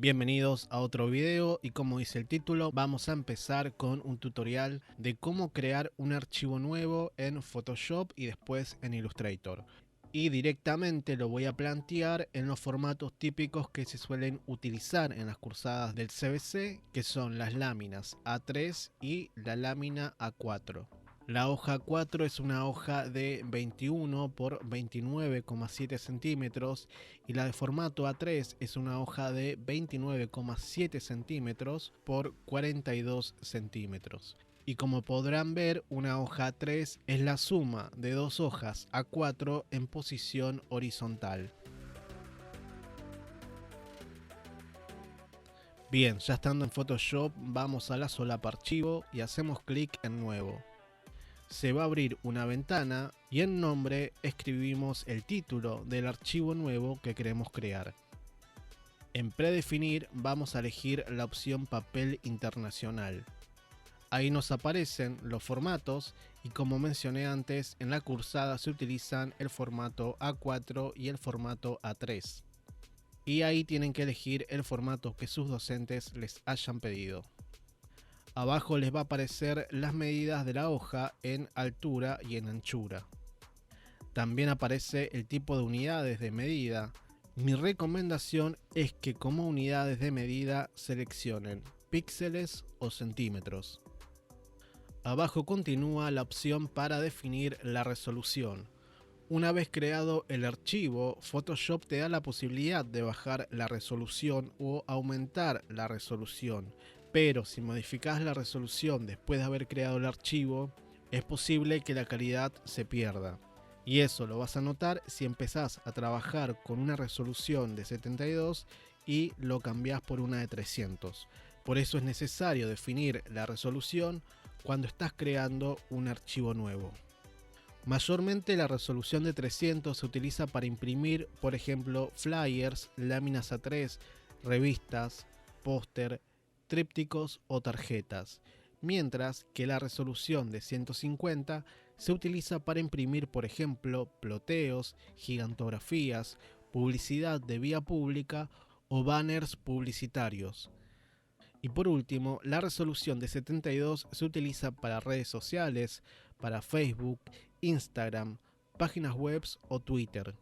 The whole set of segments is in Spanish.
Bienvenidos a otro video y como dice el título, vamos a empezar con un tutorial de cómo crear un archivo nuevo en Photoshop y después en Illustrator. Y directamente lo voy a plantear en los formatos típicos que se suelen utilizar en las cursadas del CBC, que son las láminas A3 y la lámina A4. La hoja 4 es una hoja de 21 por 29,7 centímetros y la de formato A3 es una hoja de 29,7 centímetros por 42 centímetros. Y como podrán ver, una hoja A3 es la suma de dos hojas A4 en posición horizontal. Bien, ya estando en Photoshop, vamos a la solapa archivo y hacemos clic en nuevo. Se va a abrir una ventana y en nombre escribimos el título del archivo nuevo que queremos crear. En predefinir vamos a elegir la opción papel internacional. Ahí nos aparecen los formatos y como mencioné antes, en la cursada se utilizan el formato A4 y el formato A3. Y ahí tienen que elegir el formato que sus docentes les hayan pedido. Abajo les va a aparecer las medidas de la hoja en altura y en anchura. También aparece el tipo de unidades de medida. Mi recomendación es que como unidades de medida seleccionen píxeles o centímetros. Abajo continúa la opción para definir la resolución. Una vez creado el archivo, Photoshop te da la posibilidad de bajar la resolución o aumentar la resolución. Pero si modificas la resolución después de haber creado el archivo, es posible que la calidad se pierda. Y eso lo vas a notar si empezás a trabajar con una resolución de 72 y lo cambiás por una de 300. Por eso es necesario definir la resolución cuando estás creando un archivo nuevo. Mayormente la resolución de 300 se utiliza para imprimir, por ejemplo, flyers, láminas A3, revistas, póster, trípticos o tarjetas, mientras que la resolución de 150 se utiliza para imprimir, por ejemplo, ploteos, gigantografías, publicidad de vía pública o banners publicitarios. Y por último, la resolución de 72 se utiliza para redes sociales, para Facebook, Instagram, páginas web o Twitter.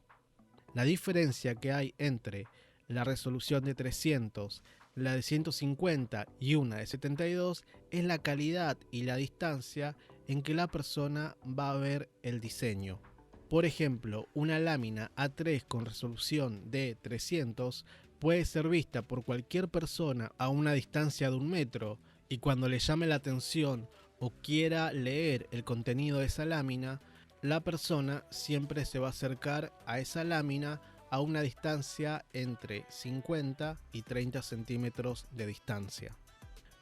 La diferencia que hay entre la resolución de 300, la de 150 y una de 72 es la calidad y la distancia en que la persona va a ver el diseño. Por ejemplo, una lámina A3 con resolución de 300 puede ser vista por cualquier persona a una distancia de 1 metro y cuando le llame la atención o quiera leer el contenido de esa lámina, la persona siempre se va a acercar a esa lámina a una distancia entre 50 y 30 centímetros de distancia.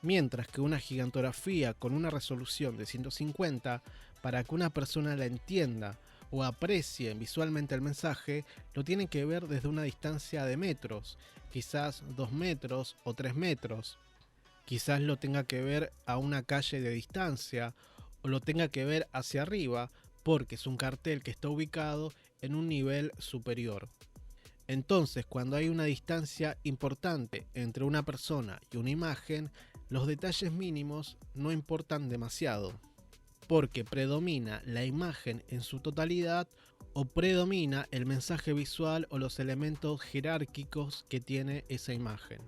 Mientras que una gigantografía con una resolución de 150, para que una persona la entienda o aprecie visualmente el mensaje, lo tiene que ver desde una distancia de metros, quizás 2 metros o 3 metros. Quizás lo tenga que ver a una calle de distancia o lo tenga que ver hacia arriba porque es un cartel que está ubicado en un nivel superior. Entonces, cuando hay una distancia importante entre una persona y una imagen, los detalles mínimos no importan demasiado, porque predomina la imagen en su totalidad o predomina el mensaje visual o los elementos jerárquicos que tiene esa imagen.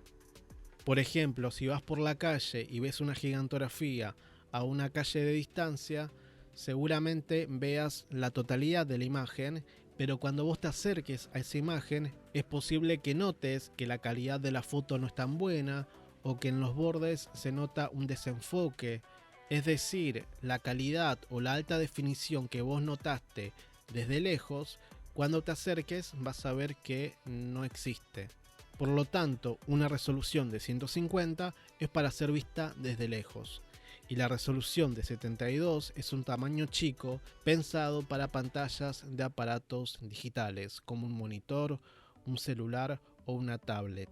Por ejemplo, si vas por la calle y ves una gigantografía a una calle de distancia, seguramente veas la totalidad de la imagen, pero cuando vos te acerques a esa imagen es posible que notes que la calidad de la foto no es tan buena o que en los bordes se nota un desenfoque. Es decir, la calidad o la alta definición que vos notaste desde lejos, cuando te acerques vas a ver que no existe. Por lo tanto, una resolución de 150 es para ser vista desde lejos. Y la resolución de 72 es un tamaño chico pensado para pantallas de aparatos digitales como un monitor, un celular o una tablet.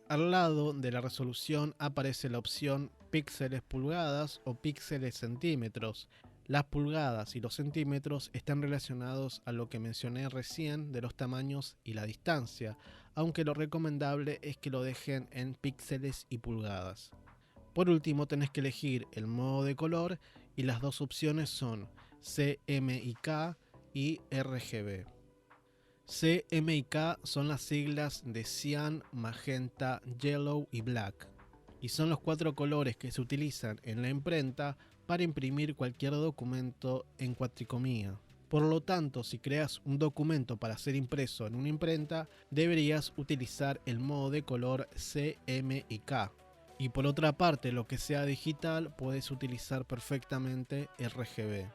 Al lado de la resolución aparece la opción píxeles pulgadas o píxeles centímetros. Las pulgadas y los centímetros están relacionados a lo que mencioné recién de los tamaños y la distancia. aunque lo recomendable es que lo dejen en píxeles y pulgadas. Por último, tenés que elegir el modo de color y las dos opciones son CMYK y RGB. CMYK son las siglas de Cyan, Magenta, Yellow y Black, y son los 4 colores que se utilizan en la imprenta para imprimir cualquier documento en cuatricomía. Por lo tanto, si creas un documento para ser impreso en una imprenta, deberías utilizar el modo de color CMYK. Y por otra parte, lo que sea digital, puedes utilizar perfectamente RGB.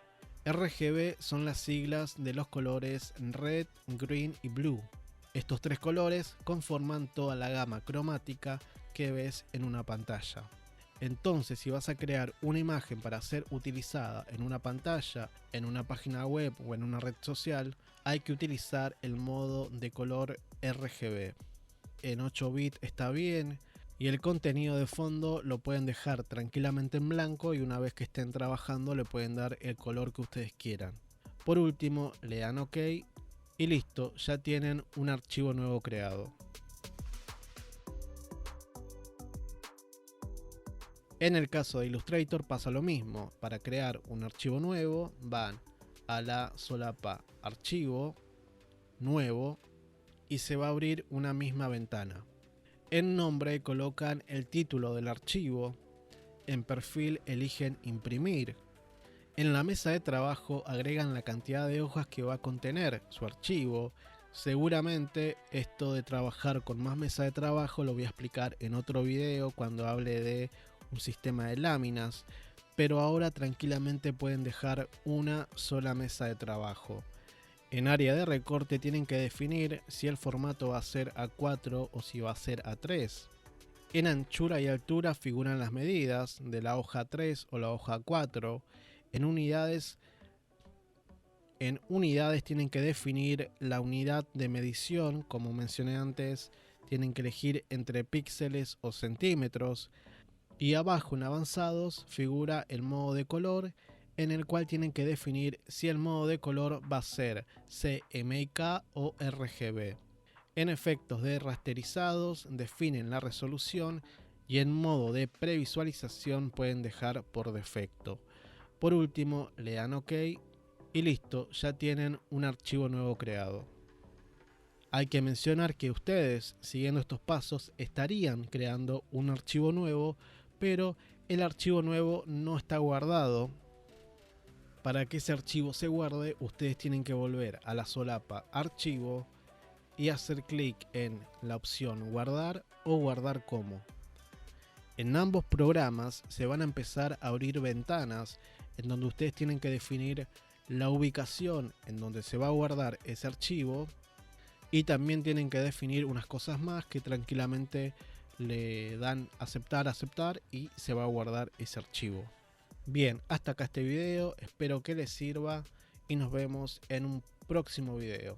RGB son las siglas de los colores Red, Green y Blue. Estos 3 colores conforman toda la gama cromática que ves en una pantalla. Entonces, si vas a crear una imagen para ser utilizada en una pantalla, en una página web o en una red social, hay que utilizar el modo de color RGB. En 8 bits está bien, y el contenido de fondo lo pueden dejar tranquilamente en blanco y una vez que estén trabajando le pueden dar el color que ustedes quieran. Por último, le dan OK y listo, ya tienen un archivo nuevo creado. En el caso de Illustrator pasa lo mismo. Para crear un archivo nuevo van a la solapa Archivo, Nuevo y se va a abrir una misma ventana. En nombre colocan el título del archivo, en perfil eligen imprimir. En la mesa de trabajo agregan la cantidad de hojas que va a contener su archivo. Seguramente esto de trabajar con más mesa de trabajo lo voy a explicar en otro video cuando hable de un sistema de láminas, pero ahora tranquilamente pueden dejar una sola mesa de trabajo. En área de recorte tienen que definir si el formato va a ser A4 o si va a ser A3. En anchura y altura figuran las medidas de la hoja 3 o la hoja 4. En unidades tienen que definir la unidad de medición, como mencioné antes, tienen que elegir entre píxeles o centímetros. Y abajo en avanzados figura el modo de color, en el cual tienen que definir si el modo de color va a ser CMYK o RGB. En efectos de rasterizados definen la resolución y en modo de previsualización pueden dejar por defecto. Por último, le dan OK y listo, ya tienen un archivo nuevo creado. Hay que mencionar que ustedes, siguiendo estos pasos, estarían creando un archivo nuevo, pero el archivo nuevo no está guardado. Para que ese archivo se guarde, ustedes tienen que volver a la solapa Archivo y hacer clic en la opción Guardar o Guardar como. En ambos programas se van a empezar a abrir ventanas en donde ustedes tienen que definir la ubicación en donde se va a guardar ese archivo y también tienen que definir unas cosas más que tranquilamente le dan aceptar y se va a guardar ese archivo. Bien, hasta acá este video, espero que les sirva y nos vemos en un próximo video.